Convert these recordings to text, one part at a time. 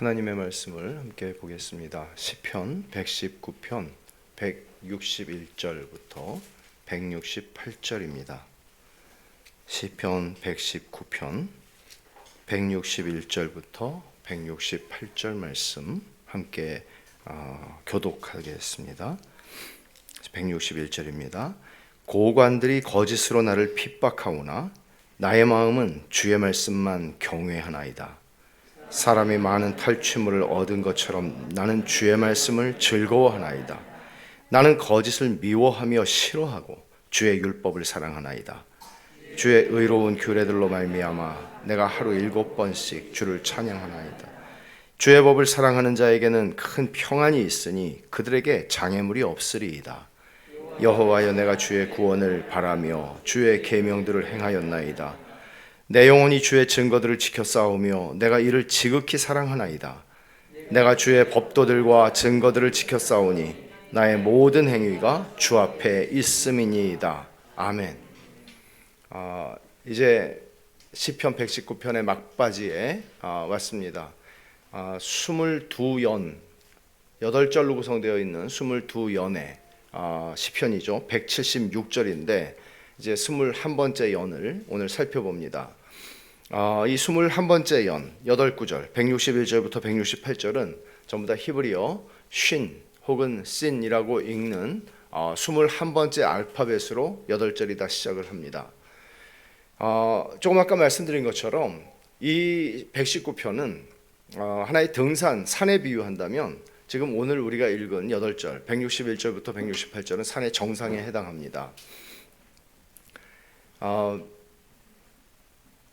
하나님의 말씀을 함께 보겠습니다. 시편 119편 161절부터 168절입니다. 시편 119편 161절부터 168절 말씀 함께 교독하겠습니다. 161절입니다. 고관들이 거짓으로 나를 핍박하오나 나의 마음은 주의 말씀만 경외하나이다. 사람이 많은 탈취물을 얻은 것처럼 나는 주의 말씀을 즐거워하나이다. 나는 거짓을 미워하며 싫어하고 주의 율법을 사랑하나이다. 주의 의로운 규례들로 말미암아 내가 하루 7번씩 주를 찬양하나이다. 주의 법을 사랑하는 자에게는 큰 평안이 있으니 그들에게 장애물이 없으리이다. 여호와여, 내가 주의 구원을 바라며 주의 계명들을 행하였나이다. 내 영혼이 주의 증거들을 지켜 싸우며 내가 이를 지극히 사랑하나이다. 내가 주의 법도들과 증거들을 지켜 싸우니 나의 모든 행위가 주 앞에 있음이니이다. 아멘. 이제 시편 119편의 막바지에 왔습니다. 22연, 8절로 구성되어 있는 22연의 시편이죠. 176절인데 이제 21번째 연을 오늘 살펴봅니다. 이 21번째 연, 8구절, 161절부터 168절은 전부 다 히브리어 쉰 혹은 신이라고 읽는 21번째 알파벳으로 8절이 다 시작을 합니다. 조금 아까 말씀드린 것처럼 이 119편은 하나의 등산, 산에 비유한다면 지금 오늘 우리가 읽은 8절, 161절부터 168절은 산의 정상에 해당합니다.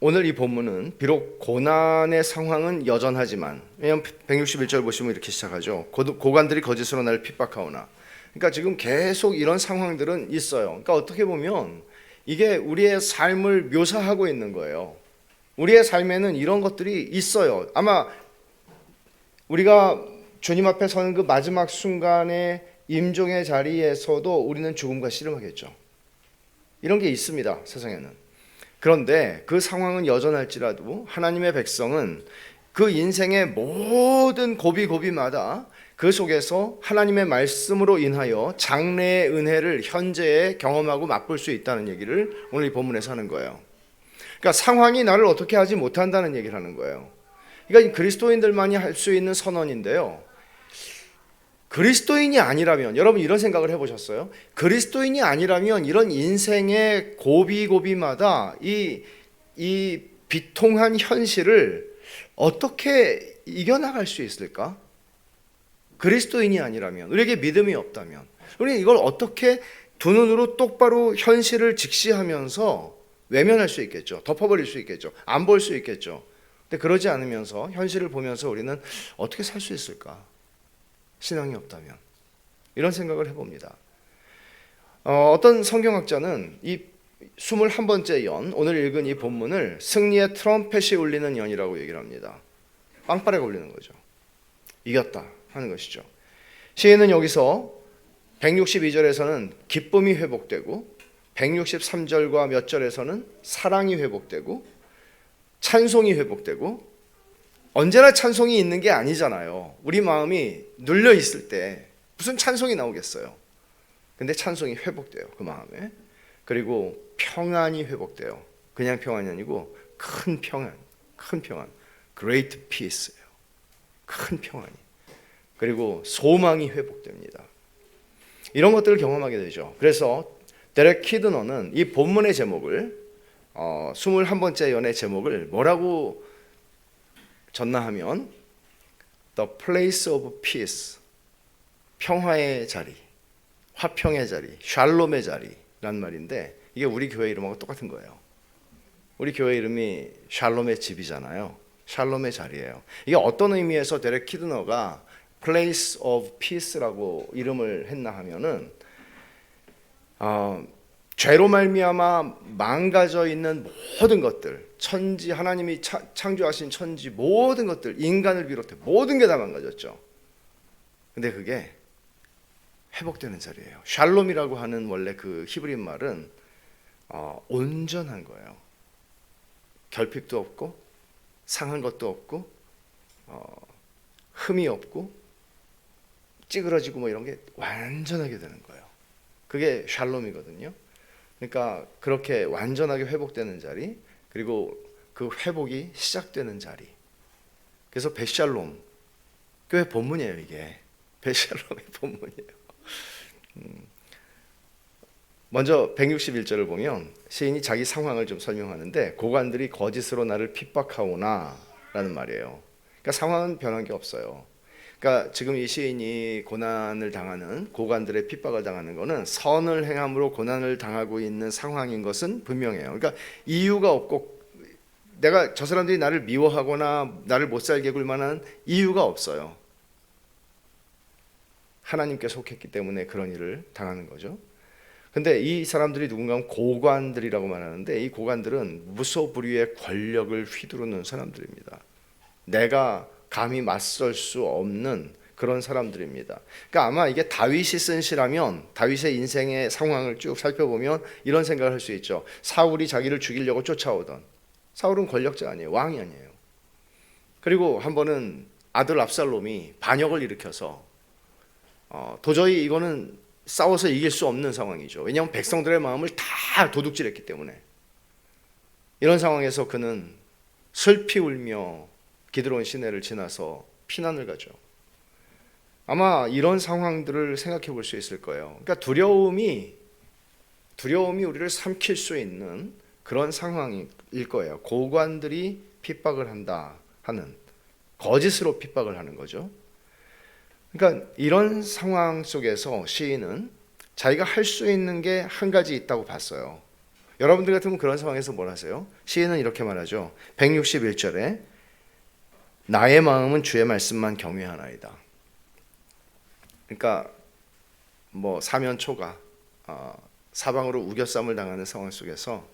오늘 이 본문은 비록 고난의 상황은 여전하지만, 왜냐하면 161절 보시면 이렇게 시작하죠. 고관들이 거짓으로 나를 핍박하오나. 그러니까 지금 계속 이런 상황들은 있어요. 그러니까 어떻게 보면 이게 우리의 삶을 묘사하고 있는 거예요. 우리의 삶에는 이런 것들이 있어요. 아마 우리가 주님 앞에 서는 그 마지막 순간의 임종의 자리에서도 우리는 죽음과 씨름하겠죠. 이런 게 있습니다, 세상에는. 그런데 그 상황은 여전할지라도 하나님의 백성은 그 인생의 모든 고비고비마다 그 속에서 하나님의 말씀으로 인하여 장래의 은혜를 현재에 경험하고 맛볼 수 있다는 얘기를 오늘 이 본문에서 하는 거예요. 그러니까 상황이 나를 어떻게 하지 못한다는 얘기를 하는 거예요. 그러니까 그리스도인들만이 할 수 있는 선언인데요. 그리스도인이 아니라면, 여러분 이런 생각을 해보셨어요? 그리스도인이 아니라면 이런 인생의 고비고비마다 이 비통한 현실을 어떻게 이겨나갈 수 있을까? 그리스도인이 아니라면, 우리에게 믿음이 없다면 우리는 이걸 어떻게 두 눈으로 똑바로 현실을 직시하면서 외면할 수 있겠죠. 덮어버릴 수 있겠죠. 안 볼 수 있겠죠. 근데 그러지 않으면서 현실을 보면서 우리는 어떻게 살 수 있을까? 신앙이 없다면. 이런 생각을 해봅니다. 어떤 성경학자는 이 21번째 연, 오늘 읽은 이 본문을 승리의 트럼펫이 울리는 연이라고 얘기를 합니다. 빵빠레가 울리는 거죠. 이겼다 하는 것이죠. 시인은 여기서 162절에서는 기쁨이 회복되고 163절과 몇 절에서는 사랑이 회복되고 찬송이 회복되고, 언제나 찬송이 있는 게 아니잖아요. 우리 마음이 눌려 있을 때 무슨 찬송이 나오겠어요. 근데 찬송이 회복돼요, 그 마음에. 그리고 평안이 회복돼요. 그냥 평안이 아니고 큰 평안, 큰 평안, Great Peace예요. 큰 평안이. 그리고 소망이 회복됩니다. 이런 것들을 경험하게 되죠. 그래서 데렉 키드너는 이 본문의 제목을 21번째 연의 제목을 뭐라고 전나하면 The Place of Peace, 평화의 자리, 화평의 자리, 샬롬의 자리란 말인데, 이게 우리 교회 이름하고 똑같은 거예요. 우리 교회 이름이 샬롬의 집이잖아요. 샬롬의 자리예요. 이게 어떤 의미에서 데렉 키드너가 Place of Peace라고 이름을 했나 하면은 죄로 말미암아 망가져 있는 모든 것들, 천지, 하나님이 창조하신 천지 모든 것들, 인간을 비롯해 모든 게 다 망가졌죠. 근데 그게 회복되는 자리예요. 샬롬이라고 하는 원래 그 히브리 말은 온전한 거예요. 결핍도 없고 상한 것도 없고 흠이 없고 찌그러지고 뭐 이런 게 완전하게 되는 거예요. 그게 샬롬이거든요. 그러니까 그렇게 완전하게 회복되는 자리, 그리고 그 회복이 시작되는 자리. 그래서 벳샬롬, 교회 본문이에요. 이게 벳샬롬의 본문이에요. 먼저 161절을 보면 시인이 자기 상황을 좀 설명하는데, 고관들이 거짓으로 나를 핍박하오나 라는 말이에요. 그러니까 상황은 변한 게 없어요. 그러니까 지금 이 시인이 고난을 당하는, 고관들의 핍박을 당하는 것은 선을 행함으로 고난을 당하고 있는 상황인 것은 분명해요. 그러니까 이유가 없고, 내가 저 사람들이 나를 미워하거나 나를 못 살게 굴 만한 이유가 없어요. 하나님께 속했기 때문에 그런 일을 당하는 거죠. 근데 이 사람들이 누군가 하면 고관들이라고 말하는데, 이 고관들은 무소불위의 권력을 휘두르는 사람들입니다. 내가 감히 맞설 수 없는 그런 사람들입니다. 그러니까 아마 이게 다윗이 쓴 시라면, 다윗의 인생의 상황을 쭉 살펴보면 이런 생각을 할 수 있죠. 사울이 자기를 죽이려고 쫓아오던, 사울은 권력자 아니에요. 왕이 아니에요. 그리고 한 번은 아들 압살롬이 반역을 일으켜서 도저히 이거는 싸워서 이길 수 없는 상황이죠. 왜냐하면 백성들의 마음을 다 도둑질했기 때문에. 이런 상황에서 그는 슬피 울며 기드론 시내를 지나서 피난을 가죠. 아마 이런 상황들을 생각해 볼 수 있을 거예요. 그러니까 두려움이 우리를 삼킬 수 있는 그런 상황일 거예요. 고관들이 핍박을 한다 하는, 거짓으로 핍박을 하는 거죠. 그러니까 이런 상황 속에서 시인은 자기가 할 수 있는 게 한 가지 있다고 봤어요. 여러분들 같으면 그런 상황에서 뭘 하세요? 시인은 이렇게 말하죠. 161절에 나의 마음은 주의 말씀만 경외하나이다. 그러니까 뭐 사면초가 사방으로 우겨쌈을 당하는 상황 속에서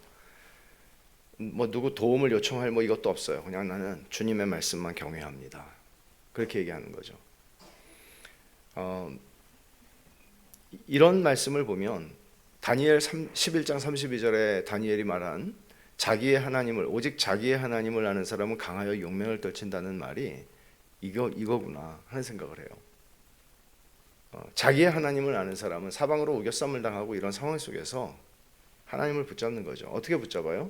뭐 누구 도움을 요청할 뭐 이것도 없어요. 그냥 나는 주님의 말씀만 경외합니다. 그렇게 얘기하는 거죠. 이런 말씀을 보면 다니엘 11장 32절에 다니엘이 말한 자기의 하나님을, 오직 자기의 하나님을 아는 사람은 강하여 용맹을 떨친다는 말이 이거구나 하는 생각을 해요. 자기의 하나님을 아는 사람은 사방으로 우겨쌈을 당하고 이런 상황 속에서 하나님을 붙잡는 거죠. 어떻게 붙잡아요?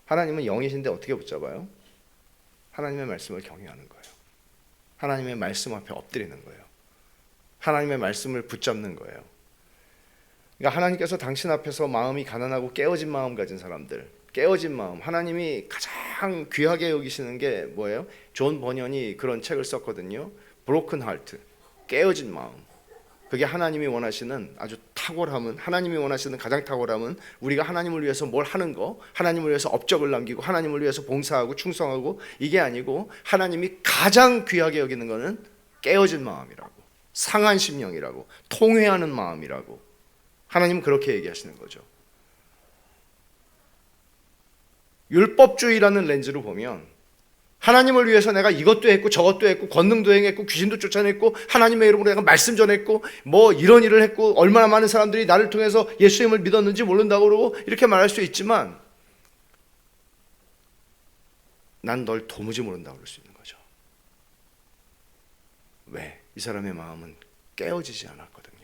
하나님은 영이신데 어떻게 붙잡아요? 하나님의 말씀을 경외하는 거예요. 하나님의 말씀 앞에 엎드리는 거예요. 하나님의 말씀을 붙잡는 거예요. 그러니까 하나님께서 당신 앞에서 마음이 가난하고 깨어진 마음 가진 사람들, 깨어진 마음, 하나님이 가장 귀하게 여기시는 게 뭐예요? 존 버년이 그런 책을 썼거든요. Broken Heart, 깨어진 마음. 그게 하나님이 원하시는 아주 탁월함은, 하나님이 원하시는 가장 탁월함은 우리가 하나님을 위해서 뭘 하는 거, 하나님을 위해서 업적을 남기고 하나님을 위해서 봉사하고 충성하고, 이게 아니고 하나님이 가장 귀하게 여기는 거는 깨어진 마음이라고, 상한 심령이라고, 통회하는 마음이라고. 하나님은 그렇게 얘기하시는 거죠. 율법주의라는 렌즈로 보면 하나님을 위해서 내가 이것도 했고 저것도 했고 권능도 행했고 귀신도 쫓아냈고 하나님의 이름으로 내가 말씀 전했고 뭐 이런 일을 했고 얼마나 많은 사람들이 나를 통해서 예수님을 믿었는지 모른다고 그러고 이렇게 말할 수 있지만, 난 널 도무지 모른다고 그럴 수 있는 거죠. 왜? 이 사람의 마음은 깨어지지 않았거든요.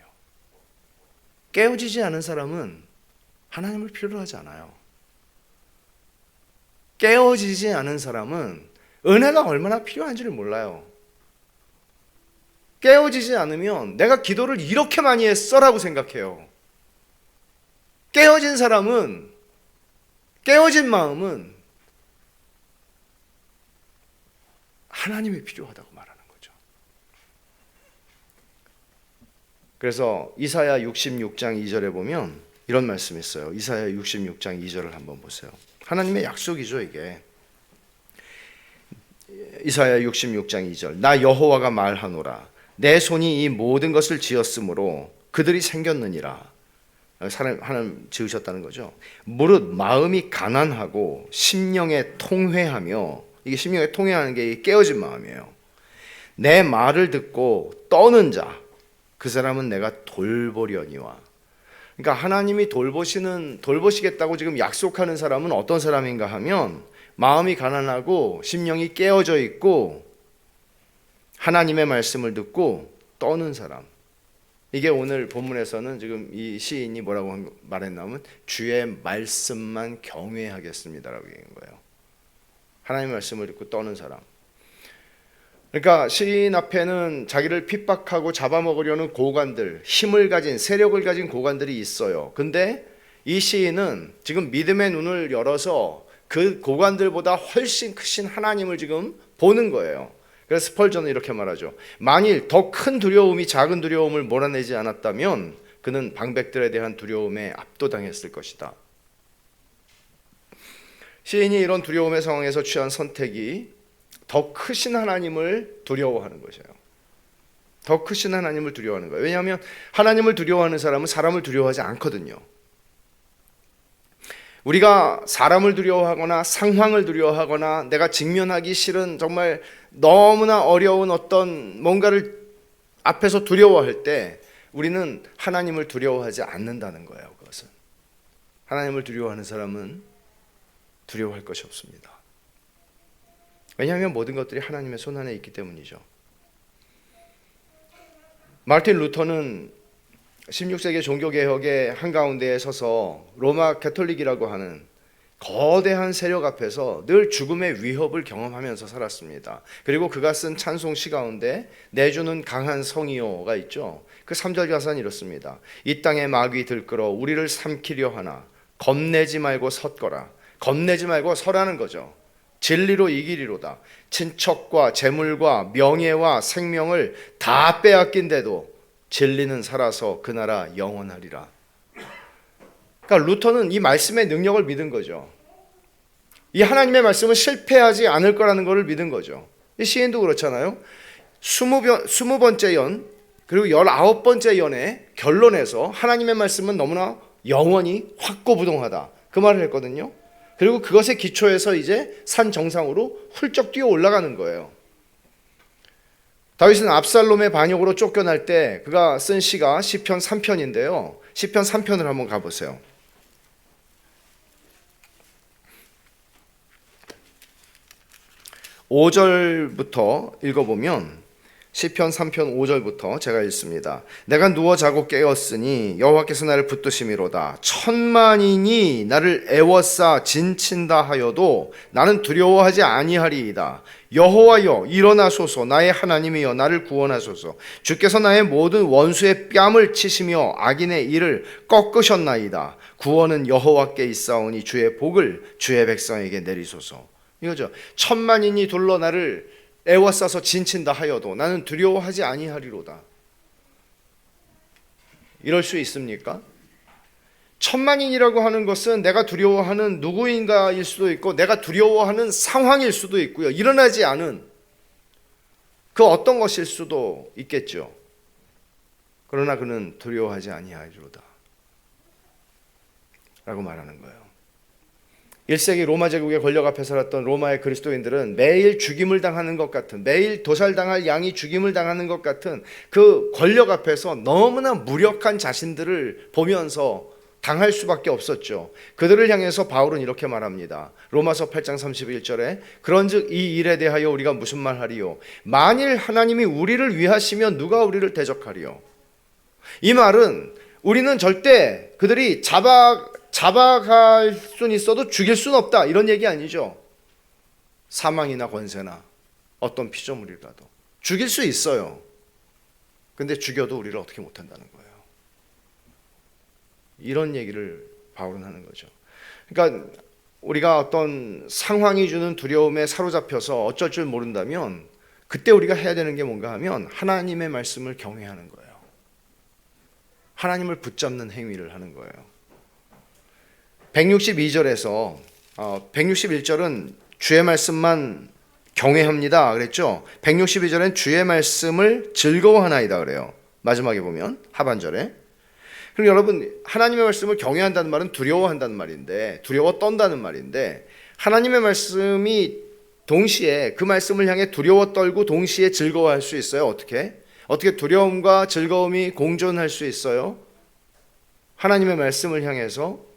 깨어지지 않은 사람은 하나님을 필요로 하지 않아요. 깨어지지 않은 사람은 은혜가 얼마나 필요한지를 몰라요. 깨어지지 않으면 내가 기도를 이렇게 많이 했어라고 생각해요. 깨어진 사람은, 깨어진 마음은 하나님이 필요하다고 말하는 거죠. 그래서 이사야 66장 2절에 보면 이런 말씀이 있어요. 이사야 66장 2절을 한번 보세요. 하나님의 약속이죠, 이게. 이사야 66장 2절. 나 여호와가 말하노라. 내 손이 이 모든 것을 지었으므로 그들이 생겼느니라. 하나님 지으셨다는 거죠. 무릇 마음이 가난하고 심령에 통회하며, 이게 심령에 통회하는 게 깨어진 마음이에요. 내 말을 듣고 떠는 자, 그 사람은 내가 돌보려니와. 그러니까 하나님이 돌보시겠다고 지금 약속하는 사람은 어떤 사람인가 하면 마음이 가난하고 심령이 깨어져 있고 하나님의 말씀을 듣고 떠는 사람. 이게 오늘 본문에서는 지금 이 시인이 뭐라고 말했냐면 주의 말씀만 경외하겠습니다라고 얘기한 거예요. 하나님의 말씀을 듣고 떠는 사람. 그러니까 시인 앞에는 자기를 핍박하고 잡아먹으려는 고관들, 힘을 가진, 세력을 가진 고관들이 있어요. 근데 이 시인은 지금 믿음의 눈을 열어서 그 고관들보다 훨씬 크신 하나님을 지금 보는 거예요. 그래서 스펄전은 이렇게 말하죠. 만일 더 큰 두려움이 작은 두려움을 몰아내지 않았다면 그는 방백들에 대한 두려움에 압도당했을 것이다. 시인이 이런 두려움의 상황에서 취한 선택이 더 크신 하나님을 두려워하는 것이에요. 더 크신 하나님을 두려워하는 거예요. 왜냐하면 하나님을 두려워하는 사람은 사람을 두려워하지 않거든요. 우리가 사람을 두려워하거나 상황을 두려워하거나 내가 직면하기 싫은 정말 너무나 어려운 어떤 뭔가를 앞에서 두려워할 때 우리는 하나님을 두려워하지 않는다는 거예요. 그것은 하나님을 두려워하는 사람은 두려워할 것이 없습니다. 왜냐하면 모든 것들이 하나님의 손안에 있기 때문이죠. 마르틴 루터는 16세기 종교개혁의 한가운데에 서서 로마 가톨릭이라고 하는 거대한 세력 앞에서 늘 죽음의 위협을 경험하면서 살았습니다. 그리고 그가 쓴 찬송시 가운데 내주는 강한 성이요가 있죠. 그 3절 가사는 이렇습니다. 이 땅에 마귀 들끓어 우리를 삼키려 하나 겁내지 말고 섰거라. 겁내지 말고 서라는 거죠. 진리로 이기리로다. 친척과 재물과 명예와 생명을 다 빼앗긴데도 진리는 살아서 그 나라 영원하리라. 그러니까 루터는 이 말씀의 능력을 믿은 거죠. 이 하나님의 말씀은 실패하지 않을 거라는 것을 믿은 거죠. 이 시인도 그렇잖아요. 20번째 연 그리고 19번째 연의 결론에서 하나님의 말씀은 너무나 영원히 확고부동하다. 그 말을 했거든요. 그리고 그것의 기초에서 이제 산 정상으로 훌쩍 뛰어 올라가는 거예요. 다윗은 압살롬의 반역으로 쫓겨날 때 그가 쓴 시가 시편 3편인데요. 시편 3편을 한번 가보세요. 5절부터 읽어보면 시편 3편 5절부터 제가 읽습니다. 내가 누워 자고 깨었으니 여호와께서 나를 붙드심이로다. 천만인이 나를 애워싸 진친다 하여도 나는 두려워하지 아니하리이다. 여호와여 일어나소서. 나의 하나님이여 나를 구원하소서. 주께서 나의 모든 원수의 뺨을 치시며 악인의 일을 꺾으셨나이다. 구원은 여호와께 있사오니 주의 복을 주의 백성에게 내리소서. 이거죠. 천만인이 둘러 나를 애워싸서 진친다 하여도 나는 두려워하지 아니하리로다. 이럴 수 있습니까? 천만인이라고 하는 것은 내가 두려워하는 누구인가일 수도 있고 내가 두려워하는 상황일 수도 있고요. 일어나지 않은 그 어떤 것일 수도 있겠죠. 그러나 그는 두려워하지 아니하리로다 라고 말하는 거예요. 1세기 로마 제국의 권력 앞에 살았던 로마의 그리스도인들은 매일 죽임을 당하는 것 같은, 매일 도살당할 양이 죽임을 당하는 것 같은 그 권력 앞에서 너무나 무력한 자신들을 보면서 당할 수밖에 없었죠. 그들을 향해서 바울은 이렇게 말합니다. 로마서 8장 31절에 그런즉 이 일에 대하여 우리가 무슨 말하리요? 만일 하나님이 우리를 위하시면 누가 우리를 대적하리요? 이 말은 우리는 절대 그들이 잡아갈 수는 있어도 죽일 수는 없다 이런 얘기 아니죠. 사망이나 권세나 어떤 피조물이라도 죽일 수 있어요. 근데 죽여도 우리를 어떻게 못한다는 거예요. 이런 얘기를 바울은 하는 거죠. 그러니까 우리가 어떤 상황이 주는 두려움에 사로잡혀서 어쩔 줄 모른다면 그때 우리가 해야 되는 게 뭔가 하면 하나님의 말씀을 경외하는 거예요. 하나님을 붙잡는 행위를 하는 거예요. 162절에서 161절은 주의 말씀만 경외합니다 그랬죠. 162절엔 주의 말씀을 즐거워하나이다 그래요. 마지막에 보면 하반절에. 그럼 여러분 하나님의 말씀을 경외한다는 말은 두려워한다는 말인데, 두려워 떤다는 말인데, 하나님의 말씀이 동시에 그 말씀을 향해 두려워 떨고 동시에 즐거워할 수 있어요? 어떻게 두려움과 즐거움이 공존할 수 있어요? 하나님의 말씀을 향해서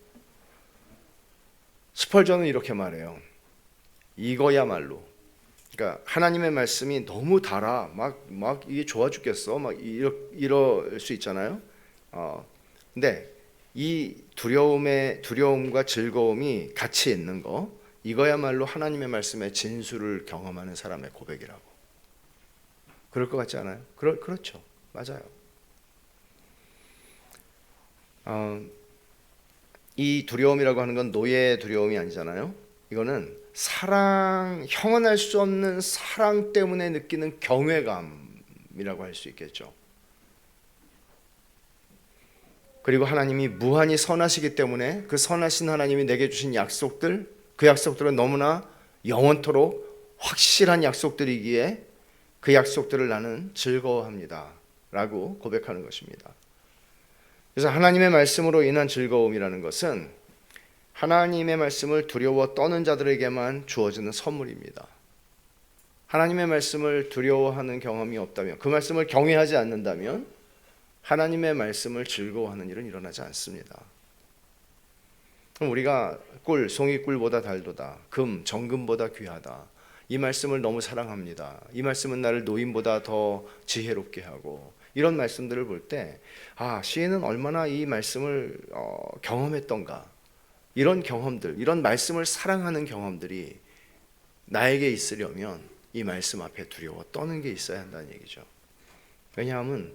스펄전은 이렇게 말해요. 이거야말로 그러니까 하나님의 말씀이 너무 달아 막 이게 좋아 죽겠어 막 이럴 수 있잖아요. 근데 이 두려움과 즐거움이 같이 있는 거, 이거야말로 하나님의 말씀의 진수를 경험하는 사람의 고백이라고. 그럴 것 같지 않아요? 그렇죠. 맞아요. 이 두려움이라고 하는 건 노예의 두려움이 아니잖아요. 이거는 형언할 수 없는 사랑 때문에 느끼는 경외감이라고 할 수 있겠죠. 그리고 하나님이 무한히 선하시기 때문에 그 선하신 하나님이 내게 주신 약속들, 그 약속들은 너무나 영원토록 확실한 약속들이기에 그 약속들을 나는 즐거워합니다 라고 고백하는 것입니다. 그래서 하나님의 말씀으로 인한 즐거움이라는 것은 하나님의 말씀을 두려워 떠는 자들에게만 주어지는 선물입니다. 하나님의 말씀을 두려워하는 경험이 없다면, 그 말씀을 경외하지 않는다면 하나님의 말씀을 즐거워하는 일은 일어나지 않습니다. 그럼 우리가 송이꿀보다 달도다, 정금보다 귀하다, 이 말씀을 너무 사랑합니다, 이 말씀은 나를 노인보다 더 지혜롭게 하고, 이런 말씀들을 볼 때 시인은 얼마나 이 말씀을 경험했던가, 이런 경험들, 이런 말씀을 사랑하는 경험들이 나에게 있으려면 이 말씀 앞에 두려워 떠는 게 있어야 한다는 얘기죠. 왜냐하면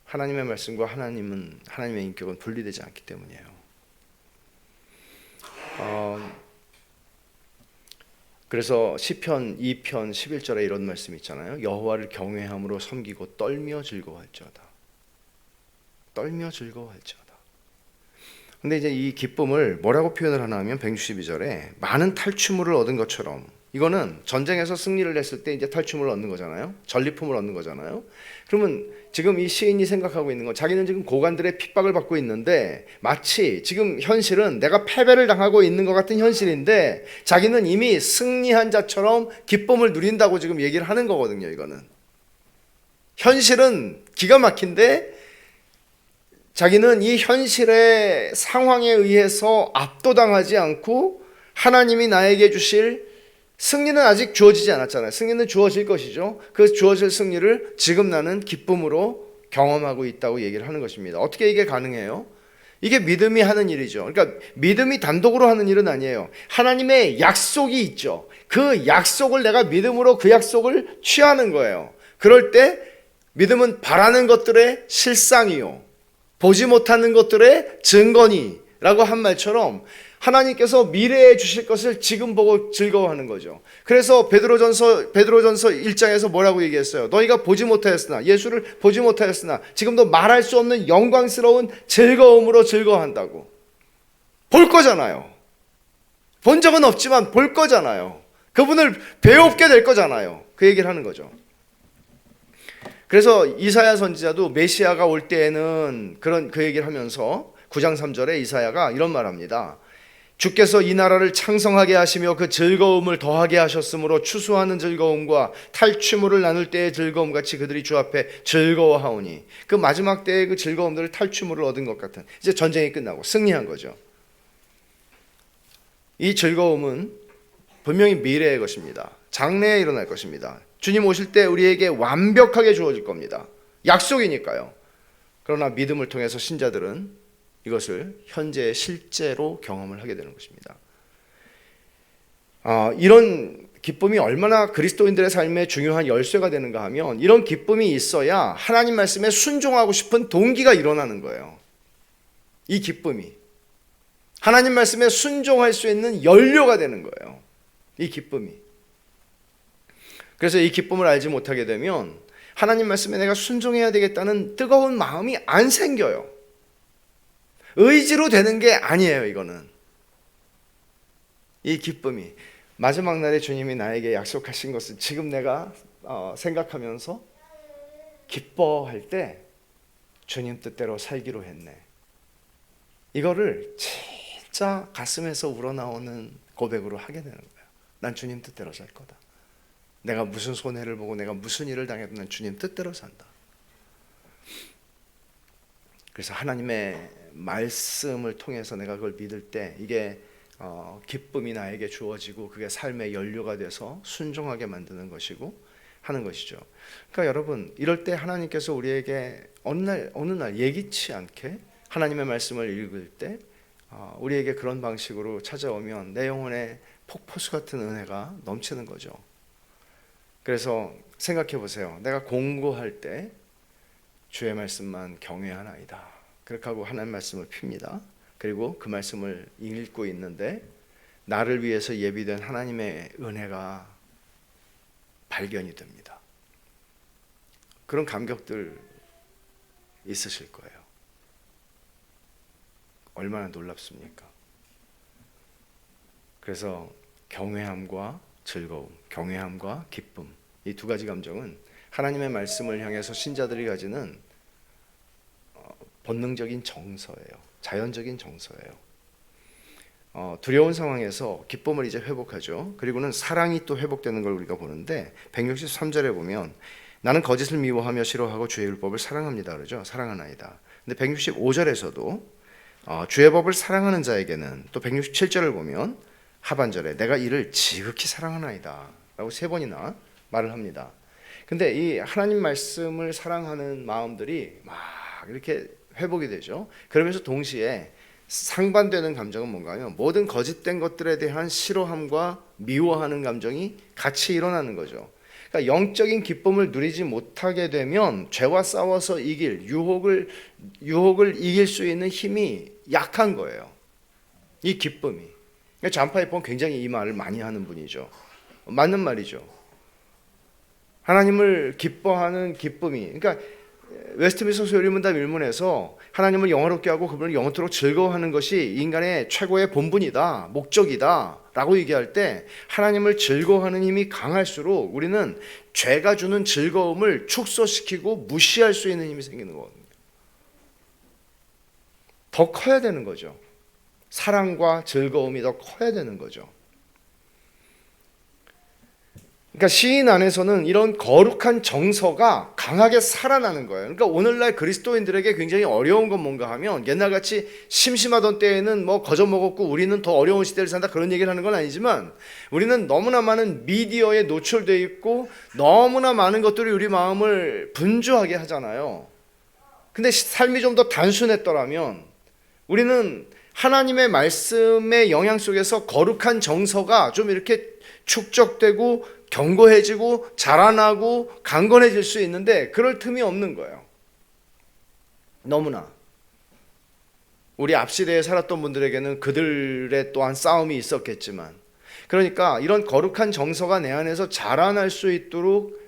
하나님의 말씀과 하나님의 인격은 분리되지 않기 때문이에요. 그래서 시편 2편 11절에 이런 말씀이 있잖아요. 여호와를 경외함으로 섬기고 떨며 즐거워할지어다. 떨며 즐거워할지어다. 근데 이제 이 기쁨을 뭐라고 표현을 하나 하면 162절에 많은 탈취물을 얻은 것처럼, 이거는 전쟁에서 승리를 했을 때 이제 탈취물을 얻는 거잖아요. 전리품을 얻는 거잖아요. 그러면 지금 이 시인이 생각하고 있는 건, 자기는 지금 고관들의 핍박을 받고 있는데 마치 지금 현실은 내가 패배를 당하고 있는 것 같은 현실인데 자기는 이미 승리한 자처럼 기쁨을 누린다고 지금 얘기를 하는 거거든요. 이거는 현실은 기가 막힌데 자기는 이 현실의 상황에 의해서 압도당하지 않고 하나님이 나에게 주실 승리는 아직 주어지지 않았잖아요. 승리는 주어질 것이죠. 그 주어질 승리를 지금 나는 기쁨으로 경험하고 있다고 얘기를 하는 것입니다. 어떻게 이게 가능해요? 이게 믿음이 하는 일이죠. 그러니까 믿음이 단독으로 하는 일은 아니에요. 하나님의 약속이 있죠. 그 약속을 내가 믿음으로 그 약속을 취하는 거예요. 그럴 때 믿음은 바라는 것들의 실상이요, 보지 못하는 것들의 증거니 라고 한 말처럼 하나님께서 미래에 주실 것을 지금 보고 즐거워하는 거죠. 그래서 베드로전서 1장에서 뭐라고 얘기했어요? 너희가 보지 못하였으나, 예수를 보지 못하였으나 지금도 말할 수 없는 영광스러운 즐거움으로 즐거워한다고. 볼 거잖아요. 본 적은 없지만 볼 거잖아요. 그분을 배웁게 될 거잖아요. 그 얘기를 하는 거죠. 그래서 이사야 선지자도 메시아가 올 때에는 그 얘기를 하면서 9장 3절에 이사야가 이런 말합니다. 주께서 이 나라를 창성하게 하시며 그 즐거움을 더하게 하셨으므로 추수하는 즐거움과 탈취물을 나눌 때의 즐거움 같이 그들이 주 앞에 즐거워하오니, 그 마지막 때의 그 즐거움들을 탈취물을 얻은 것 같은, 이제 전쟁이 끝나고 승리한 거죠. 이 즐거움은 분명히 미래의 것입니다. 장래에 일어날 것입니다. 주님 오실 때 우리에게 완벽하게 주어질 겁니다. 약속이니까요. 그러나 믿음을 통해서 신자들은 이것을 현재 실제로 경험을 하게 되는 것입니다. 이런 기쁨이 얼마나 그리스도인들의 삶에 중요한 열쇠가 되는가 하면, 이런 기쁨이 있어야 하나님 말씀에 순종하고 싶은 동기가 일어나는 거예요. 이 기쁨이 하나님 말씀에 순종할 수 있는 연료가 되는 거예요. 이 기쁨이. 그래서 이 기쁨을 알지 못하게 되면 하나님 말씀에 내가 순종해야 되겠다는 뜨거운 마음이 안 생겨요. 의지로 되는 게 아니에요. 이거는 이 기쁨이 마지막 날에 주님이 나에게 약속하신 것을 지금 내가 생각하면서 기뻐할 때 주님 뜻대로 살기로 했네, 이거를 진짜 가슴에서 우러나오는 고백으로 하게 되는 거예요. 난 주님 뜻대로 살 거다. 내가 무슨 손해를 보고 내가 무슨 일을 당해도 난 주님 뜻대로 산다. 그래서 하나님의 말씀을 통해서 내가 그걸 믿을 때 이게 기쁨이 나에게 주어지고 그게 삶의 연료가 돼서 순종하게 만드는 것이고 하는 것이죠. 그러니까 여러분, 이럴 때 하나님께서 우리에게 어느 날 예기치 않게 하나님의 말씀을 읽을 때 우리에게 그런 방식으로 찾아오면 내 영혼에 폭포수 같은 은혜가 넘치는 거죠. 그래서 생각해 보세요. 내가 공부할 때 주의 말씀만 경외하나이다. 그렇게 하고 하나님 말씀을 핍니다. 그리고 그 말씀을 읽고 있는데 나를 위해서 예비된 하나님의 은혜가 발견이 됩니다. 그런 감격들 있으실 거예요. 얼마나 놀랍습니까? 그래서 경외함과 즐거움, 경외함과 기쁨, 이 두 가지 감정은 하나님의 말씀을 향해서 신자들이 가지는 본능적인 정서예요. 자연적인 정서예요. 두려운 상황에서 기쁨을 이제 회복하죠. 그리고는 사랑이 또 회복되는 걸 우리가 보는데 163절에 보면 나는 거짓을 미워하며 싫어하고 주의 율법을 사랑합니다 그러죠. 사랑하나이다. 근데 165절에서도 주의 법을 사랑하는 자에게는, 또 167절을 보면 하반절에 내가 이를 지극히 사랑하나이다 라고 3번이나 말을 합니다. 근데 이 하나님 말씀을 사랑하는 마음들이 막 이렇게 회복이 되죠. 그러면서 동시에 상반되는 감정은 뭔가 하면 모든 거짓된 것들에 대한 싫어함과 미워하는 감정이 같이 일어나는 거죠. 그러니까 영적인 기쁨을 누리지 못하게 되면 죄와 싸워서 이길 유혹을 이길 수 있는 힘이 약한 거예요. 이 기쁨이. 그러니까 잔파의 본 굉장히 이 말을 많이 하는 분이죠. 맞는 말이죠. 하나님을 기뻐하는 기쁨이, 그러니까 웨스트민스터 소요리문답 1문에서 하나님을 영화롭게 하고 그분을 영원토록 즐거워하는 것이 인간의 최고의 본분이다, 목적이다 라고 얘기할 때 하나님을 즐거워하는 힘이 강할수록 우리는 죄가 주는 즐거움을 축소시키고 무시할 수 있는 힘이 생기는 거거든요. 더 커야 되는 거죠. 사랑과 즐거움이 더 커야 되는 거죠. 그러니까 시인 안에서는 이런 거룩한 정서가 강하게 살아나는 거예요. 그러니까 오늘날 그리스도인들에게 굉장히 어려운 건 뭔가 하면 옛날같이 심심하던 때에는 뭐 거저 먹었고 우리는 더 어려운 시대를 산다 그런 얘기를 하는 건 아니지만 우리는 너무나 많은 미디어에 노출되어 있고 너무나 많은 것들이 우리 마음을 분주하게 하잖아요. 근데 삶이 좀 더 단순했더라면 우리는 하나님의 말씀의 영향 속에서 거룩한 정서가 좀 이렇게 축적되고 견고해지고 자라나고 강건해질 수 있는데 그럴 틈이 없는 거예요. 너무나 우리 앞 시대에 살았던 분들에게는 그들의 또한 싸움이 있었겠지만, 그러니까 이런 거룩한 정서가 내 안에서 자라날 수 있도록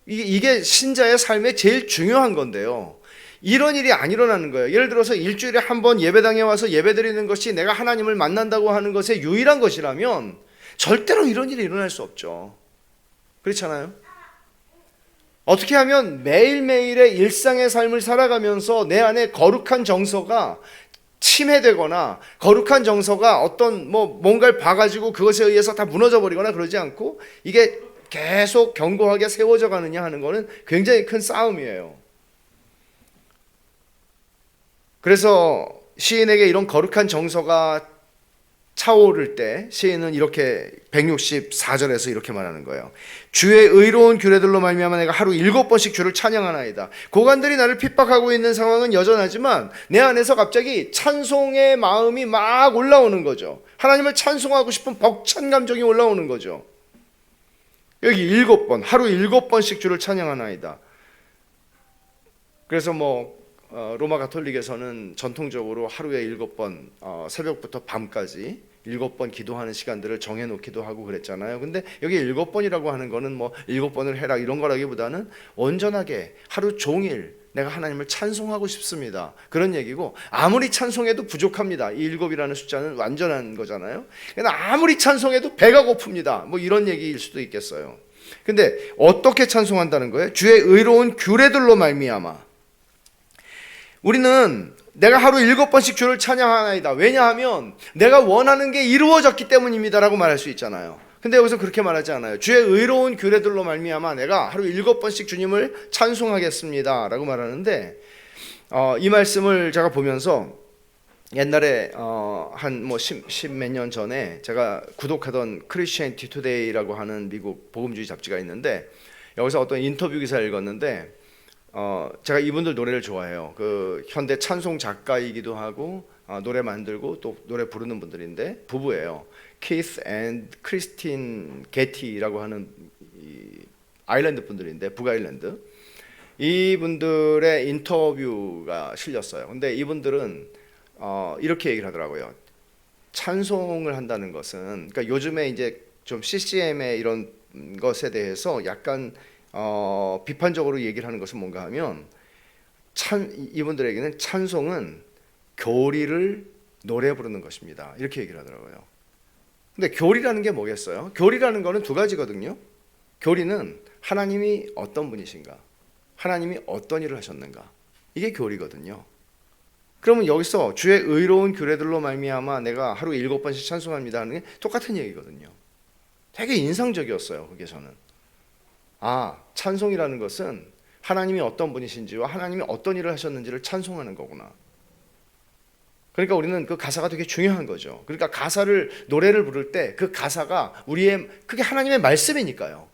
이게 신자의 삶에 제일 중요한 건데요. 이런 일이 안 일어나는 거예요. 예를 들어서 일주일에 한 번 예배당에 와서 예배드리는 것이 내가 하나님을 만난다고 하는 것의 유일한 것이라면 절대로 이런 일이 일어날 수 없죠. 그렇잖아요? 어떻게 하면 매일매일의 일상의 삶을 살아가면서 내 안에 거룩한 정서가 침해되거나 거룩한 정서가 어떤 뭔가를 봐가지고 그것에 의해서 다 무너져 버리거나 그러지 않고 이게 계속 견고하게 세워져 가느냐 하는 것은 굉장히 큰 싸움이에요. 그래서 시인에게 이런 거룩한 정서가 차오를 때 시인은 이렇게 164절에서 이렇게 말하는 거예요. 주의 의로운 규례들로 말미암아 내가 하루 7번씩 주를 찬양하나이다. 고관들이 나를 핍박하고 있는 상황은 여전하지만 내 안에서 갑자기 찬송의 마음이 막 올라오는 거죠. 하나님을 찬송하고 싶은 벅찬 감정이 올라오는 거죠. 여기 7번, 하루 7번씩 주를 찬양하나이다. 그래서 로마 가톨릭에서는 전통적으로 하루에 7번 새벽부터 밤까지 7번 기도하는 시간들을 정해놓기도 하고 그랬잖아요. 근데 여기 7번이라고 하는 거는 7번을 해라 이런 거라기보다는 온전하게 하루 종일 내가 하나님을 찬송하고 싶습니다 그런 얘기고, 아무리 찬송해도 부족합니다. 이 7이라는 숫자는 완전한 거잖아요. 그러니까 아무리 찬송해도 배가 고픕니다 이런 얘기일 수도 있겠어요. 근데 어떻게 찬송한다는 거예요? 주의 의로운 규례들로 말미암아. 우리는 내가 하루 7번씩 주를 찬양하나이다. 왜냐하면 내가 원하는 게 이루어졌기 때문입니다 라고 말할 수 있잖아요. 근데 여기서 그렇게 말하지 않아요. 주의 의로운 규례들로 말미암아 내가 하루 7번씩 주님을 찬송하겠습니다 라고 말하는데 이 말씀을 제가 보면서 옛날에 한 뭐 십몇 년 전에 제가 구독하던 크리스천티 투데이라고 하는 미국 복음주의 잡지가 있는데, 여기서 어떤 인터뷰 기사를 읽었는데, 제가 이분들 노래를 좋아해요. 그 현대 찬송 작가이기도 하고 노래 만들고 또 노래 부르는 분들인데 부부예요. 키스 앤 크리스틴 게티라고 하는 이 아일랜드 분들인데, 북아일랜드. 이분들의 인터뷰가 실렸어요. 근데 이분들은 이렇게 얘기를 하더라고요. 찬송을 한다는 것은, 그러니까 요즘에 이제 좀 CCM의 이런 것에 대해서 약간 비판적으로 얘기를 하는 것은 뭔가 하면, 이분들에게는 찬송은 교리를 노래 부르는 것입니다, 이렇게 얘기를 하더라고요. 근데 교리라는 게 뭐겠어요? 교리라는 거는 두 가지거든요. 교리는 하나님이 어떤 분이신가, 하나님이 어떤 일을 하셨는가, 이게 교리거든요. 그러면 여기서 주의 의로운 규례들로 말미암아 내가 하루에 7번씩 찬송합니다 하는 게 똑같은 얘기거든요. 되게 인상적이었어요. 그게 저는 찬송이라는 것은 하나님이 어떤 분이신지와 하나님이 어떤 일을 하셨는지를 찬송하는 거구나. 그러니까 우리는 그 가사가 되게 중요한 거죠. 그러니까 가사를, 노래를 부를 때 그 가사가 그게 하나님의 말씀이니까요.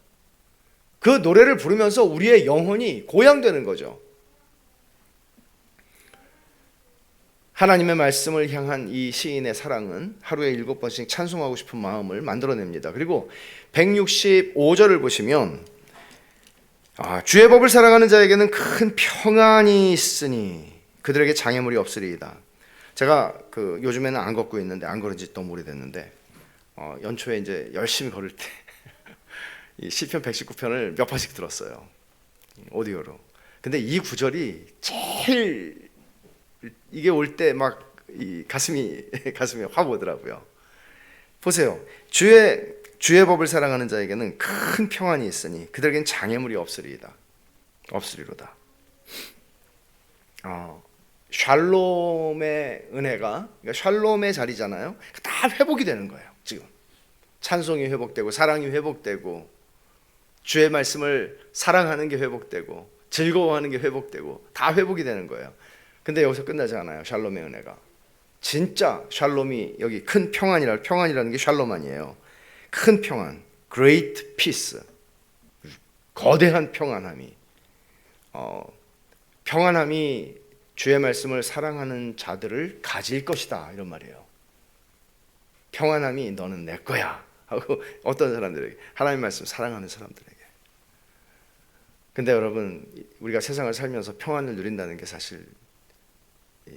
그 노래를 부르면서 우리의 영혼이 고양되는 거죠. 하나님의 말씀을 향한 이 시인의 사랑은 하루에 7번씩 찬송하고 싶은 마음을 만들어냅니다. 그리고 165절을 보시면 주의 법을 사랑하는 자에게는 큰 평안이 있으니 그들에게 장애물이 없으리이다. 제가 요즘에는 안 걷고 있는데, 안 걸은 지 너무 오래됐는데, 연초에 이제 열심히 걸을 때 이 시편 119편을 몇 번씩 들었어요, 오디오로. 근데 이 구절이 제일, 이게 올 때 막 이 가슴이 확 오더라고요. 보세요. 주의 법을 사랑하는 자에게는 큰 평안이 있으니 그들에겐 장애물이 없으리로다. 샬롬의 은혜가, 그러니까 샬롬의 자리잖아요. 다 회복이 되는 거예요. 지금 찬송이 회복되고, 사랑이 회복되고, 주의 말씀을 사랑하는 게 회복되고, 즐거워하는 게 회복되고, 다 회복이 되는 거예요. 근데 여기서 끝나지 않아요. 샬롬의 은혜가. 진짜 샬롬이, 여기 큰 평안이라는 게 샬롬 아니에요. 큰 평안, great peace, 거대한 평안함이, 평안함이 주의 말씀을 사랑하는 자들을 가질 것이다, 이런 말이에요. 평안함이 너는 내 거야 하고, 어떤 사람들에게? 하나님 말씀 사랑하는 사람들에게. 근데 여러분, 우리가 세상을 살면서 평안을 누린다는 게 사실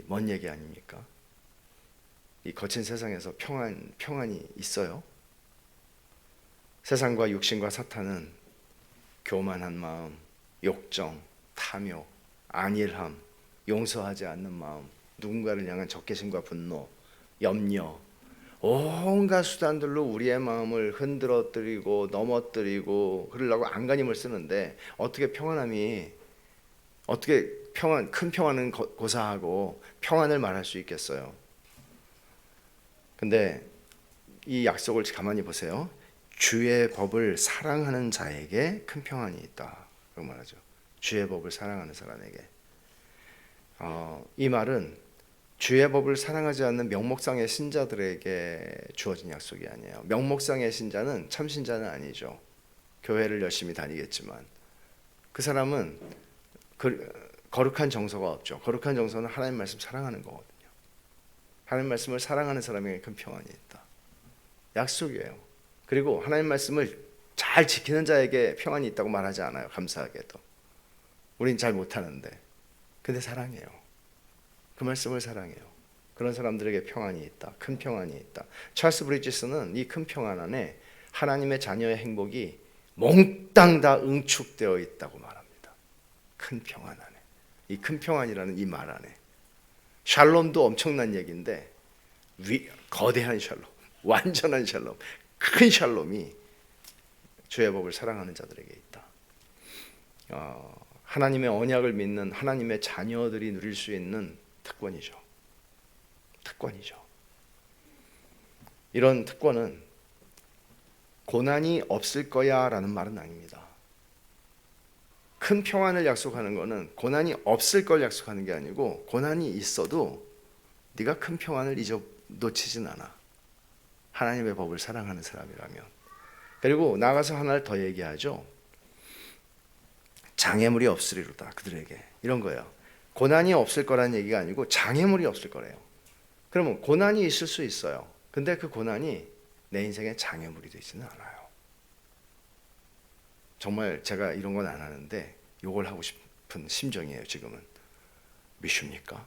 먼 얘기 아닙니까? 이 거친 세상에서 평안이 있어요? 세상과 육신과 사탄은 교만한 마음, 욕정, 탐욕, 안일함, 용서하지 않는 마음, 누군가를 향한 적개심과 분노, 염려, 온갖 수단들로 우리의 마음을 흔들어뜨리고 넘어뜨리고 그러려고 안간힘을 쓰는데, 어떻게 큰 평안은 고사하고 평안을 말할 수 있겠어요? 근데 이 약속을 가만히 보세요. 주의 법을 사랑하는 자에게 큰 평안이 있다, 그렇게 말하죠. 주의 법을 사랑하는 사람에게. 이 말은 주의 법을 사랑하지 않는 명목상의 신자들에게 주어진 약속이 아니에요. 명목상의 신자는 참 신자는 아니죠. 교회를 열심히 다니겠지만 그 사람은 거룩한 정서가 없죠. 거룩한 정서는 하나님 말씀 사랑하는 거거든요. 하나님 말씀을 사랑하는 사람에게 큰 평안이 있다, 약속이에요. 그리고 하나님 말씀을 잘 지키는 자에게 평안이 있다고 말하지 않아요. 감사하게도 우린 잘 못하는데, 근데 사랑해요. 그 말씀을 사랑해요. 그런 사람들에게 평안이 있다, 큰 평안이 있다. 찰스 브리지스는 이 큰 평안 안에 하나님의 자녀의 행복이 몽땅 다 응축되어 있다고 말합니다. 큰 평안 안에, 이 큰 평안이라는 이 말 안에. 샬롬도 엄청난 얘기인데, 거대한 샬롬, 완전한 샬롬, 큰 샬롬이 주의 법을 사랑하는 자들에게 있다. 하나님의 언약을 믿는 하나님의 자녀들이 누릴 수 있는 특권이죠. 이런 특권은 고난이 없을 거야 라는 말은 아닙니다. 큰 평안을 약속하는 것은 고난이 없을 걸 약속하는 게 아니고, 고난이 있어도 네가 큰 평안을 놓치진 않아. 하나님의 법을 사랑하는 사람이라면. 그리고 나가서 하나를 더 얘기하죠. 장애물이 없으리로다 그들에게. 이런 거예요. 고난이 없을 거라는 얘기가 아니고 장애물이 없을 거래요. 그러면 고난이 있을 수 있어요. 근데 그 고난이 내 인생에 장애물이 되지는 않아요. 정말 제가 이런 건 안 하는데 요걸 하고 싶은 심정이에요. 지금은. 믿습니까?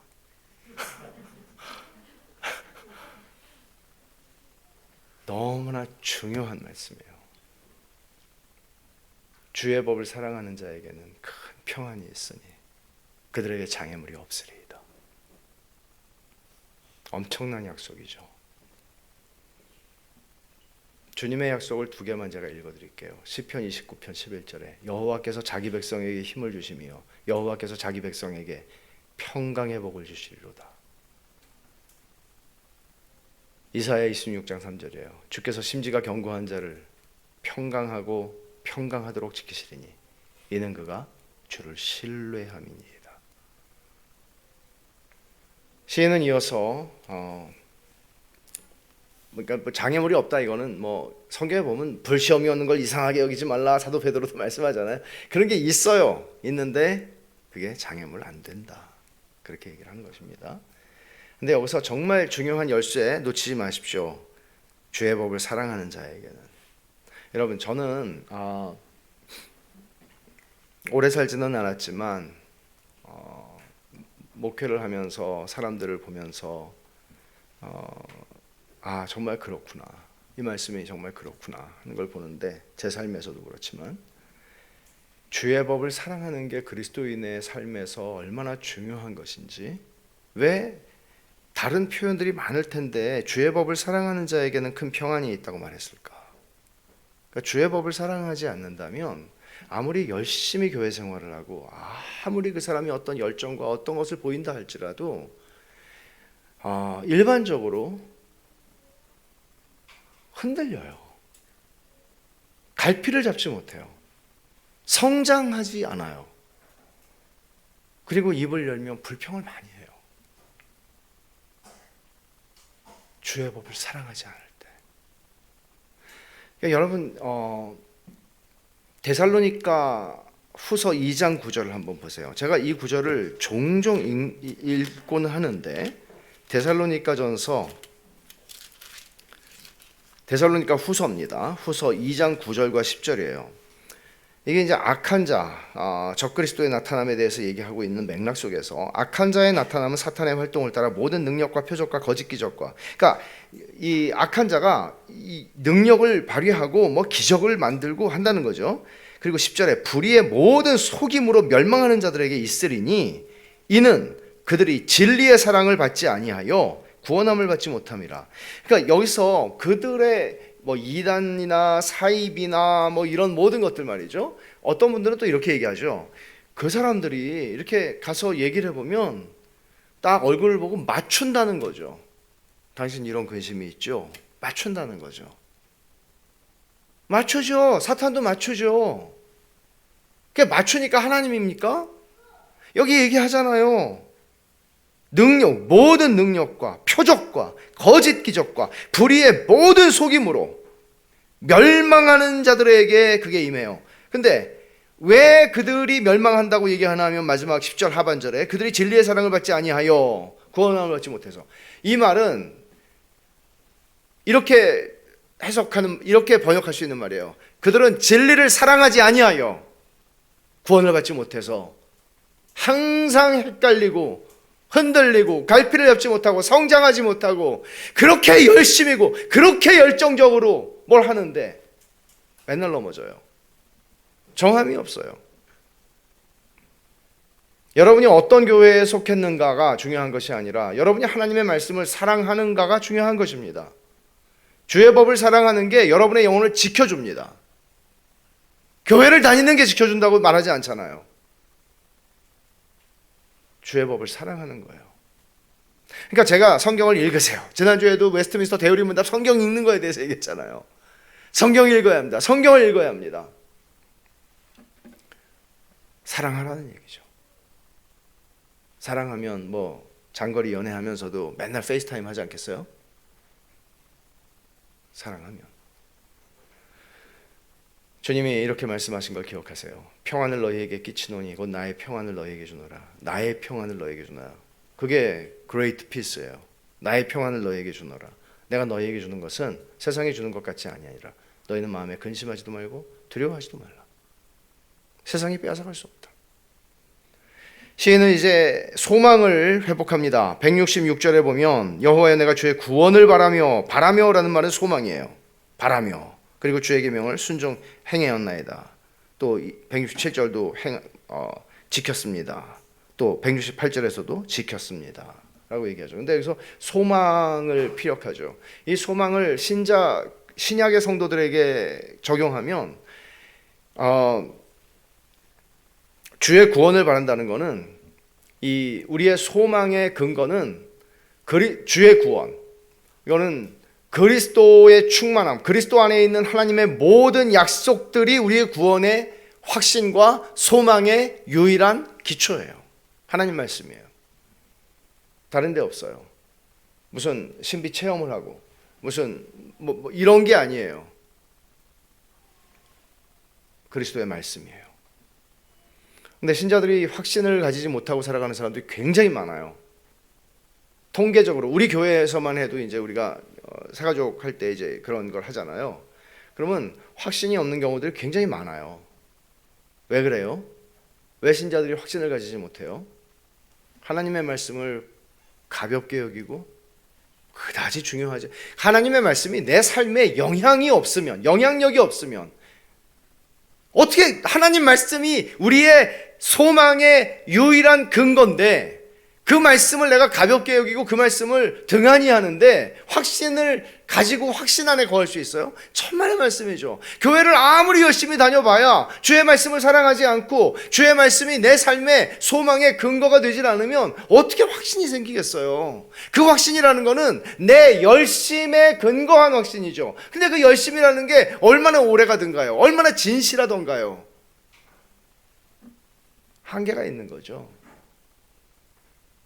너무나 중요한 말씀이에요. 주의 법을 사랑하는 자에게는 큰 평안이 있으니 그들에게 장애물이 없으리이다. 엄청난 약속이죠. 주님의 약속을 두 개만 제가 읽어드릴게요. 시편 29편 11절에 여호와께서 자기 백성에게 힘을 주시며 여호와께서 자기 백성에게 평강의 복을 주시리로다. 이사야 26장 3절이에요. 주께서 심지가 견고한 자를 평강하고 평강하도록 지키시리니 이는 그가 주를 신뢰함이니이다. 시인은 이어서 그러니까 뭐 장애물이 없다 이거는 뭐 성경에 보면 불시험이 오는 걸 이상하게 여기지 말라 사도 베드로도 말씀하잖아요. 그런 게 있어요. 있는데 그게 장애물 안 된다. 그렇게 얘기를 하는 것입니다. 근데 여기서 정말 중요한 열쇠 놓치지 마십시오. 주의 법을 사랑하는 자에게는. 여러분 저는 오래 살지는 않았지만 목회를 하면서 사람들을 보면서 정말 그렇구나. 이 말씀이 정말 그렇구나 하는 걸 보는데 제 삶에서도 그렇지만 주의 법을 사랑하는 게 그리스도인의 삶에서 얼마나 중요한 것인지 왜 다른 표현들이 많을 텐데 주의 법을 사랑하는 자에게는 큰 평안이 있다고 말했을까? 그러니까 주의 법을 사랑하지 않는다면 아무리 열심히 교회 생활을 하고 아무리 그 사람이 어떤 열정과 어떤 것을 보인다 할지라도 일반적으로 흔들려요. 갈피를 잡지 못해요. 성장하지 않아요. 그리고 입을 열면 불평을 많이 해요. 주의 법을 사랑하지 않을 때. 그러니까 여러분 데살로니가 후서 2장 9절을 한번 보세요. 제가 이 구절을 종종 읽곤 하는데 데살로니가 후서입니다. 후서 2장 9절과 10절이에요. 이게 이제 악한 자, 적그리스도의 나타남에 대해서 얘기하고 있는 맥락 속에서 악한 자의 나타남은 사탄의 활동을 따라 모든 능력과 표적과 거짓 기적과, 그러니까 이 악한 자가 이 능력을 발휘하고 뭐 기적을 만들고 한다는 거죠. 그리고 10절에 불의의 모든 속임으로 멸망하는 자들에게 있으리니 이는 그들이 진리의 사랑을 받지 아니하여 구원함을 받지 못함이라. 그러니까 여기서 그들의 뭐 이단이나 사입이나 뭐 이런 모든 것들 말이죠. 어떤 분들은 또 이렇게 얘기하죠. 그 사람들이 이렇게 가서 얘기를 해보면 딱 얼굴을 보고 맞춘다는 거죠. 당신 이런 근심이 있죠? 맞춘다는 거죠. 맞추죠. 사탄도 맞추죠. 그게 맞추니까 하나님입니까? 여기 얘기하잖아요. 능력, 모든 능력과 표적과 거짓 기적과 불의의 모든 속임으로 멸망하는 자들에게 그게 임해요. 근데 왜 그들이 멸망한다고 얘기하나 하면 마지막 10절 하반절에 그들이 진리의 사랑을 받지 아니하여 구원함을 받지 못해서, 이 말은 이렇게 이렇게 번역할 수 있는 말이에요. 그들은 진리를 사랑하지 아니하여 구원을 받지 못해서 항상 헷갈리고 흔들리고 갈피를 잡지 못하고 성장하지 못하고 그렇게 열심이고 그렇게 열정적으로 뭘 하는데 맨날 넘어져요. 정함이 없어요. 여러분이 어떤 교회에 속했는가가 중요한 것이 아니라 여러분이 하나님의 말씀을 사랑하는가가 중요한 것입니다. 주의 법을 사랑하는 게 여러분의 영혼을 지켜줍니다. 교회를 다니는 게 지켜준다고 말하지 않잖아요. 주의 법을 사랑하는 거예요. 그러니까 제가 성경을 읽으세요. 지난주에도 웨스트민스터 대우리문답 성경 읽는 거에 대해서 얘기했잖아요. 성경 읽어야 합니다. 성경을 읽어야 합니다. 사랑하라는 얘기죠. 사랑하면 뭐 장거리 연애하면서도 맨날 페이스타임 하지 않겠어요? 사랑하면. 주님이 이렇게 말씀하신 걸 기억하세요. 평안을 너희에게 끼치노니 곧 나의 평안을 너희에게 주노라. 나의 평안을 너희에게 주노라. 그게 great peace예요. 나의 평안을 너희에게 주노라. 내가 너희에게 주는 것은 세상이 주는 것 같이 아니라 너희는 마음에 근심하지도 말고 두려워하지도 말라. 세상이 빼앗아갈 수 없다. 시인은 이제 소망을 회복합니다. 166절에 보면 여호와여 내가 주의 구원을 바라며라는 말은 소망이에요. 바라며. 그리고 주의 계명을 순종 행하였나이다. 또 167절도 지켰습니다. 또 168절에서도 지켰습니다. 라고 얘기하죠. 근데 여기서 소망을 피력하죠. 이 소망을 신약의 성도들에게 적용하면 주의 구원을 바란다는 것은 이 우리의 소망의 근거는 주의 구원. 이거는 그리스도의 충만함, 그리스도 안에 있는 하나님의 모든 약속들이 우리의 구원의 확신과 소망의 유일한 기초예요. 하나님 말씀이에요. 다른 데 없어요. 무슨 신비 체험을 하고 무슨 뭐 이런 게 아니에요. 그리스도의 말씀이에요. 근데 신자들이 확신을 가지지 못하고 살아가는 사람들이 굉장히 많아요. 통계적으로 우리 교회에서만 해도 이제 우리가 사가족 할 때 이제 그런 걸 하잖아요. 그러면 확신이 없는 경우들이 굉장히 많아요. 왜 그래요? 왜 신자들이 확신을 가지지 못해요? 하나님의 말씀을 가볍게 여기고 그다지 중요하지. 하나님의 말씀이 내 삶에 영향력이 없으면 어떻게 하나님 말씀이 우리의 소망의 유일한 근거인데 그 말씀을 내가 가볍게 여기고 그 말씀을 등한히 하는데 확신을 가지고 확신 안에 거할 수 있어요? 천만의 말씀이죠. 교회를 아무리 열심히 다녀봐야 주의 말씀을 사랑하지 않고 주의 말씀이 내 삶의 소망의 근거가 되질 않으면 어떻게 확신이 생기겠어요? 그 확신이라는 거는 내 열심에 근거한 확신이죠. 근데 그 열심이라는 게 얼마나 오래 가든가요? 얼마나 진실하던가요? 한계가 있는 거죠.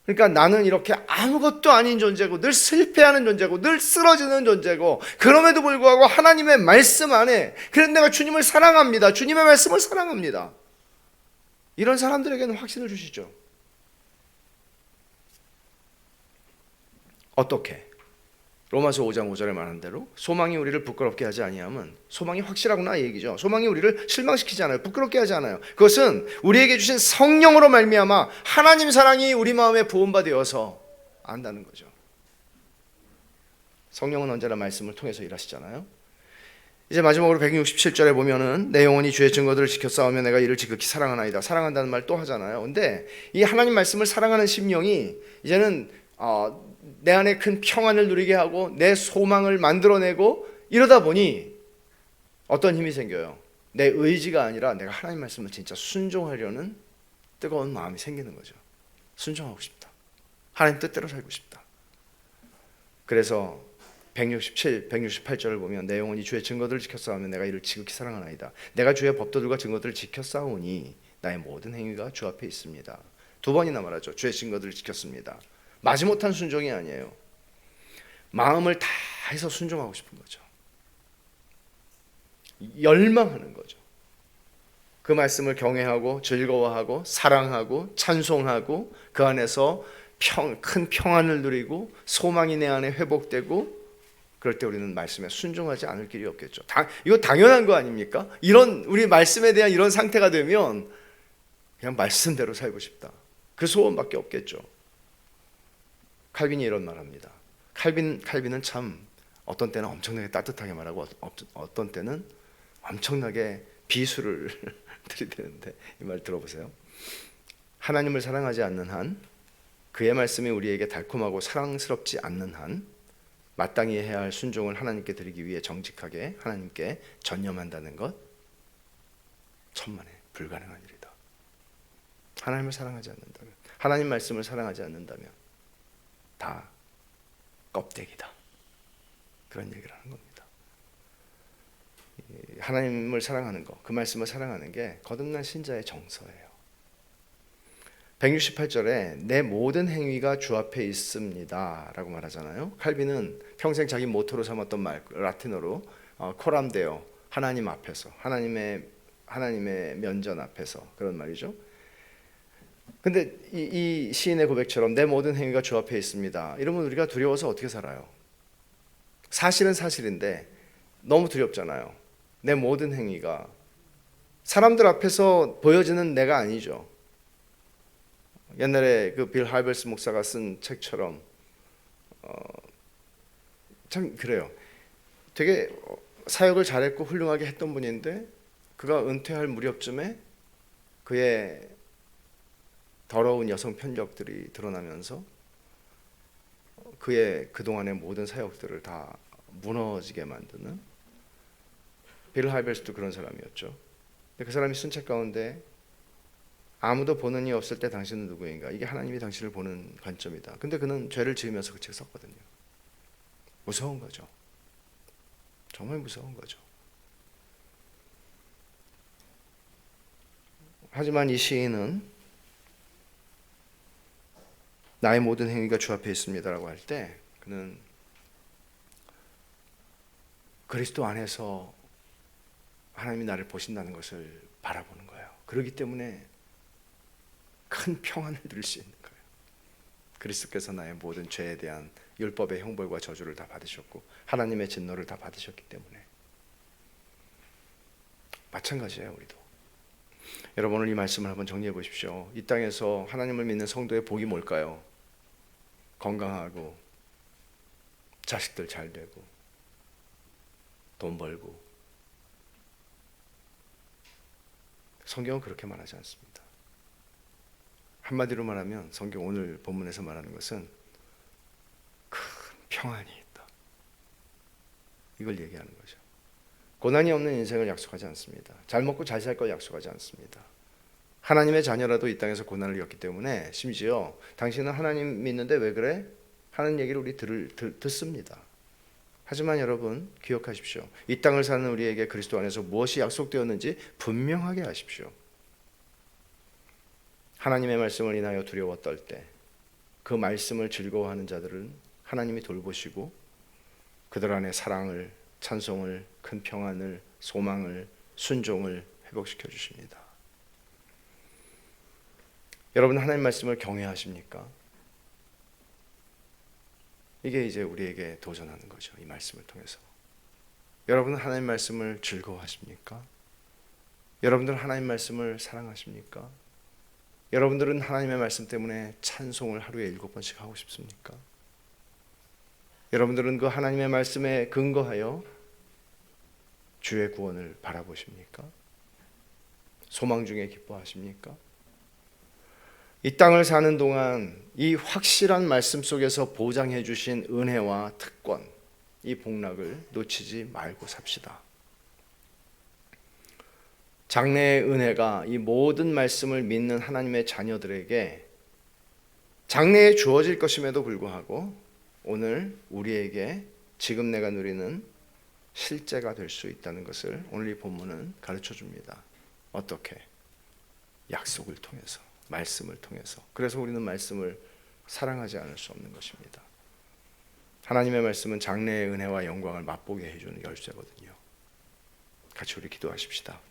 그러니까 나는 이렇게 아무것도 아닌 존재고 늘 실패하는 존재고 늘 쓰러지는 존재고 그럼에도 불구하고 하나님의 말씀 안에 그래서 내가 주님을 사랑합니다. 주님의 말씀을 사랑합니다. 이런 사람들에게는 확신을 주시죠. 어떻게? 로마서 5장 5절에 말한 대로 소망이 우리를 부끄럽게 하지 아니하면 소망이 확실하구나 이 얘기죠. 소망이 우리를 실망시키지 않아요. 부끄럽게 하지 않아요. 그것은 우리에게 주신 성령으로 말미암아 하나님 사랑이 우리 마음에 부음받아서 안다는 거죠. 성령은 언제나 말씀을 통해서 일하시잖아요. 이제 마지막으로 167절에 보면은 내 영혼이 주의 증거들을 지켜 싸우며 내가 이를 지극히 사랑하나이다. 사랑한다는 말 또 하잖아요. 근데 이 하나님 말씀을 사랑하는 심령이 이제는 내 안에 큰 평안을 누리게 하고 내 소망을 만들어내고 이러다 보니 어떤 힘이 생겨요? 내 의지가 아니라 내가 하나님 말씀을 진짜 순종하려는 뜨거운 마음이 생기는 거죠. 순종하고 싶다. 하나님 뜻대로 살고 싶다. 그래서 167, 168절을 보면 내 영혼이 주의 증거들을 지켜 싸우면 내가 이를 지극히 사랑하나이다. 내가 주의 법도들과 증거들을 지켜 싸우니 나의 모든 행위가 주 앞에 있습니다. 두 번이나 말하죠. 주의 증거들을 지켰습니다. 마지못한 순종이 아니에요. 마음을 다해서 순종하고 싶은 거죠. 열망하는 거죠. 그 말씀을 경외하고 즐거워하고 사랑하고 찬송하고 그 안에서 큰 평안을 누리고 소망이 내 안에 회복되고 그럴 때 우리는 말씀에 순종하지 않을 길이 없겠죠. 이거 당연한 거 아닙니까? 이런 우리 말씀에 대한 이런 상태가 되면 그냥 말씀대로 살고 싶다. 그 소원밖에 없겠죠. 칼빈이 이런 말합니다. 칼빈은 참 어떤 때는 엄청나게 따뜻하게 말하고 어떤 때는 엄청나게 비수를 들이대는데 이 말 들어보세요. 하나님을 사랑하지 않는 한 그의 말씀이 우리에게 달콤하고 사랑스럽지 않는 한 마땅히 해야 할 순종을 하나님께 드리기 위해 정직하게 하나님께 전념한다는 것 천만에 불가능한 일이다. 하나님을 사랑하지 않는다면 하나님 말씀을 사랑하지 않는다면 다 껍데기다. 그런 얘기를 하는 겁니다. 하나님을 사랑하는 것, 그 말씀을 사랑하는 게 거듭난 신자의 정서예요. 168절에 내 모든 행위가 주 앞에 있습니다 라고 말하잖아요. 칼빈은 평생 자기 모토로 삼았던 말, 라틴어로 코람데오, 하나님 앞에서, 하나님의 면전 앞에서, 그런 말이죠. 근데 이 시인의 고백처럼 내 모든 행위가 주 앞에 있습니다, 이러면 우리가 두려워서 어떻게 살아요? 사실은 사실인데 너무 두렵잖아요. 내 모든 행위가 사람들 앞에서 보여지는 내가 아니죠. 옛날에 그 빌 할베스 목사가 쓴 책처럼 참 그래요. 되게 사역을 잘했고 훌륭하게 했던 분인데 그가 은퇴할 무렵쯤에 그의 더러운 여성 편력들이 드러나면서 그의 그동안의 모든 사역들을 다 무너지게 만드는, 빌 할베스도 그런 사람이었죠. 근데 그 사람이 쓴 책 가운데 아무도 보는 이 없을 때 당신은 누구인가, 이게 하나님이 당신을 보는 관점이다. 근데 그는 죄를 지으면서 그 책 썼거든요. 무서운 거죠. 정말 무서운 거죠. 하지만 이 시인은 나의 모든 행위가 주 앞에 있습니다라고 할 때 그는 그리스도 안에서 하나님이 나를 보신다는 것을 바라보는 거예요. 그렇기 때문에 큰 평안을 누릴 수 있는 거예요. 그리스도께서 나의 모든 죄에 대한 율법의 형벌과 저주를 다 받으셨고 하나님의 진노를 다 받으셨기 때문에. 마찬가지예요, 우리도. 여러분, 오늘 이 말씀을 한번 정리해 보십시오. 이 땅에서 하나님을 믿는 성도의 복이 뭘까요? 건강하고 자식들 잘 되고 돈 벌고. 성경은 그렇게 말하지 않습니다. 한마디로 말하면 성경 오늘 본문에서 말하는 것은 큰 평안이 있다, 이걸 얘기하는 거죠. 고난이 없는 인생을 약속하지 않습니다. 잘 먹고 잘 살 걸 약속하지 않습니다. 하나님의 자녀라도 이 땅에서 고난을 겪기 때문에 심지어 당신은 하나님 믿는데 왜 그래? 하는 얘기를 우리 듣습니다. 하지만 여러분 기억하십시오. 이 땅을 사는 우리에게 그리스도 안에서 무엇이 약속되었는지 분명하게 아십시오. 하나님의 말씀을 인하여 두려워 떨 때 그 말씀을 즐거워하는 자들은 하나님이 돌보시고 그들 안에 사랑을, 찬송을, 큰 평안을, 소망을, 순종을 회복시켜 주십니다. 여러분, 하나님 말씀을 경외하십니까? 이게 이제 우리에게 도전하는 거죠. 이 말씀을 통해서. 여러분은 하나님 말씀을 즐거워하십니까? 여러분들은 하나님 말씀을 사랑하십니까? 여러분들은 하나님의 말씀 때문에 찬송을 하루에 7번씩 하고 싶습니까? 여러분들은 그 하나님의 말씀에 근거하여 주의 구원을 바라보십니까? 소망 중에 기뻐하십니까? 이 땅을 사는 동안 이 확실한 말씀 속에서 보장해 주신 은혜와 특권, 이 복락을 놓치지 말고 삽시다. 장래의 은혜가 이 모든 말씀을 믿는 하나님의 자녀들에게 장래에 주어질 것임에도 불구하고 오늘 우리에게 지금 내가 누리는 실제가 될 수 있다는 것을 오늘 이 본문은 가르쳐 줍니다. 어떻게? 약속을 통해서, 말씀을 통해서. 그래서 우리는 말씀을 사랑하지 않을 수 없는 것입니다. 하나님의 말씀은 장래의 은혜와 영광을 맛보게 해주는 열쇠거든요. 같이 우리 기도하십시다.